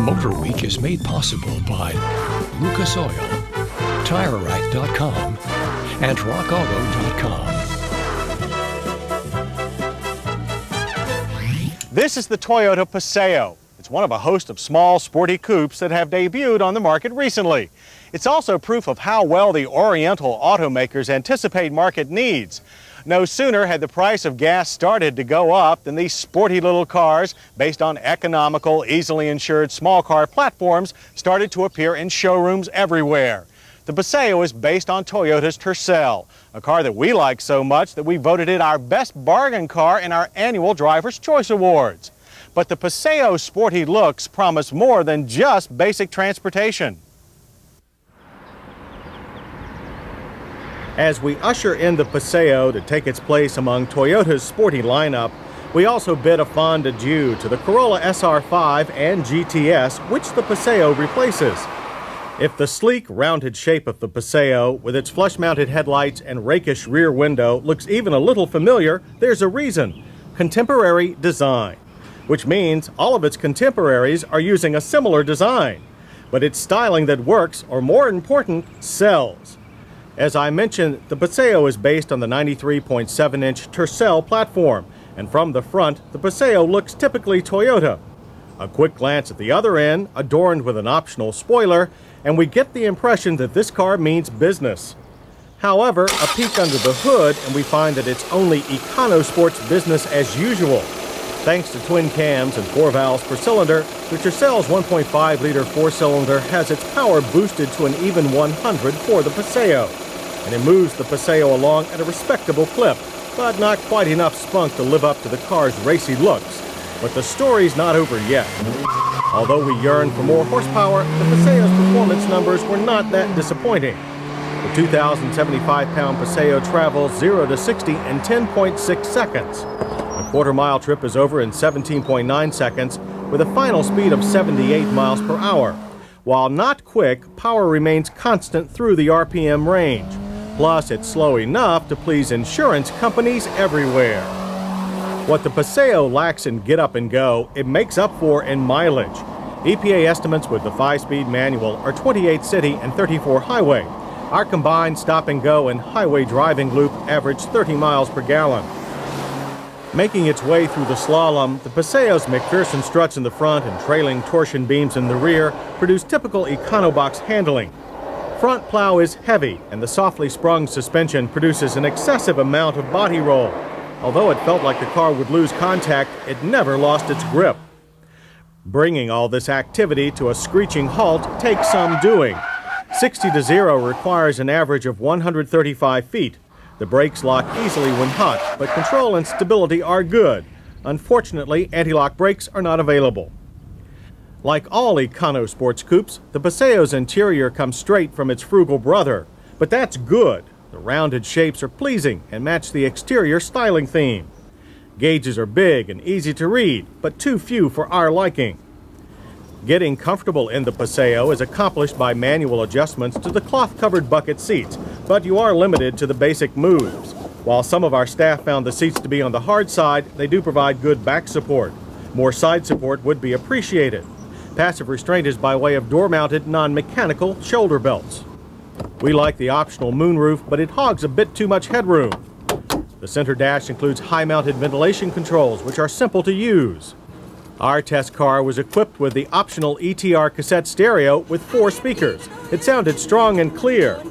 MotorWeek is made possible by Lucas Oil, TireRack.com, and RockAuto.com. This is the Toyota Paseo. It's one of a host of small, sporty coupes that have debuted on the market recently. It's also proof of how well the Oriental automakers anticipate market needs. No sooner had the price of gas started to go up than these sporty little cars, based on economical, easily insured small car platforms, started to appear in showrooms everywhere. The Paseo is based on Toyota's Tercel, a car that we like so much that we voted it our best bargain car in our annual Driver's Choice Awards. But the Paseo's sporty looks promise more than just basic transportation. As we usher in the Paseo to take its place among Toyota's sporty lineup, we also bid a fond adieu to the Corrola SR5 and GTS, which the Paseo replaces. If the sleek, rounded shape of the Paseo, with its flush-mounted headlights and rakish rear window, looks even a little familiar, there's a reason: contemporary design. Which means all of its contemporaries are using a similar design. But it's styling that works, or more important, sells. As I mentioned, the Paseo is based on the 93.7-inch Tercel platform, and from the front, the Paseo looks typically Toyota. A quick glance at the other end, adorned with an optional spoiler, and we get the impression that this car means business. However, a peek under the hood, and we find that it's only econo-sports business as usual. Thanks to twin cams and 4 valves per cylinder, the Tercel's 1.5-liter 4-cylinder has its power boosted to an even 100 for the Paseo. And it moves the Paseo along at a respectable clip, but not quite enough spunk to live up to the car's racy looks. But the story's not over yet. Although we yearn for more horsepower, the Paseo's performance numbers were not that disappointing. The 2,075-pound Paseo travels 0 to 60 in 10.6 seconds. A quarter-mile trip is over in 17.9 seconds, with a final speed of 78 miles per hour. While not quick, power remains constant through the RPM range. Plus, it's slow enough to please insurance companies everywhere. What the Paseo lacks in get up and go, it makes up for in mileage. EPA estimates with the 5-speed manual are 28 city and 34 highway. Our combined stop and go and highway driving loop average 30 miles per gallon. Making its way through the slalom, the Paseo's McPherson struts in the front and trailing torsion beams in the rear produce typical Econobox handling. Front plow is heavy, and the softly sprung suspension produces an excessive amount of body roll. Although it felt like the car would lose contact, it never lost its grip. Bringing all this activity to a screeching halt takes some doing. 60 to 0 requires an average of 135 feet. The brakes lock easily when hot, but control and stability are good. Unfortunately, anti-lock brakes are not available. Like all Econo sports coupes, the Paseo's interior comes straight from its frugal brother. But that's good. The rounded shapes are pleasing and match the exterior styling theme. Gauges are big and easy to read, but too few for our liking. Getting comfortable in the Paseo is accomplished by manual adjustments to the cloth-covered bucket seats, but you are limited to the basic moves. While some of our staff found the seats to be on the hard side, they do provide good back support. More side support would be appreciated. Passive restraint is by way of door-mounted, non-mechanical shoulder belts. We like the optional moonroof, but it hogs a bit too much headroom. The center dash includes high-mounted ventilation controls, which are simple to use. Our test car was equipped with the optional ETR cassette stereo with 4 speakers. It sounded strong and clear.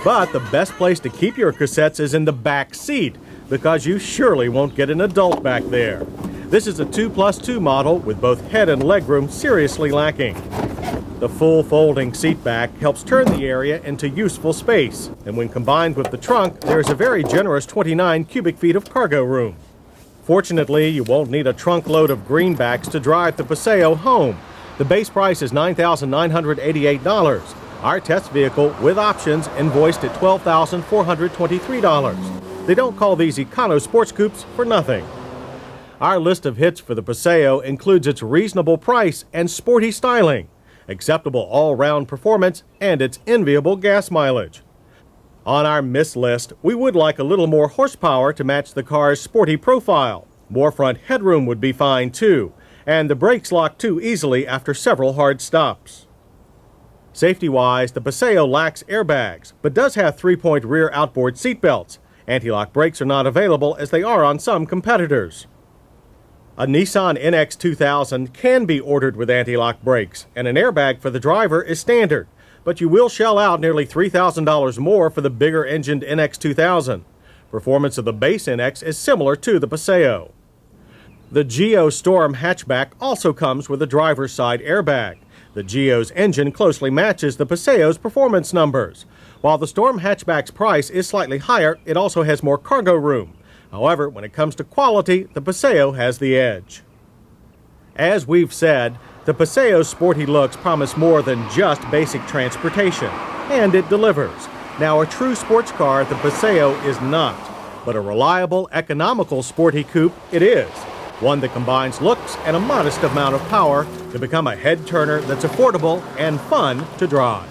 But the best place to keep your cassettes is in the back seat, because you surely won't get an adult back there. This is a 2+2 model with both head and legroom seriously lacking. The full folding seat back helps turn the area into useful space, and when combined with the trunk, there is a very generous 29 cubic feet of cargo room. Fortunately, you won't need a trunk load of greenbacks to drive the Paseo home. The base price is $9,988. Our test vehicle, with options, invoiced at $12,423. They don't call these Econo sports coupes for nothing. Our list of hits for the Paseo includes its reasonable price and sporty styling, acceptable all-round performance, and its enviable gas mileage. On our miss list, we would like a little more horsepower to match the car's sporty profile. More front headroom would be fine too, and the brakes lock too easily after several hard stops. Safety-wise, the Paseo lacks airbags, but does have 3-point rear outboard seatbelts. Anti-lock brakes are not available as they are on some competitors. A Nissan NX2000 can be ordered with anti-lock brakes, and an airbag for the driver is standard, but you will shell out nearly $3,000 more for the bigger-engined NX2000. Performance of the base NX is similar to the Paseo. The Geo Storm hatchback also comes with a driver's side airbag. The Geo's engine closely matches the Paseo's performance numbers. While the Storm hatchback's price is slightly higher, it also has more cargo room. However, when it comes to quality, the Paseo has the edge. As we've said, the Paseo's sporty looks promise more than just basic transportation, and it delivers. Now, a true sports car, the Paseo is not, but a reliable, economical sporty coupe it is. One that combines looks and a modest amount of power to become a head-turner that's affordable and fun to drive.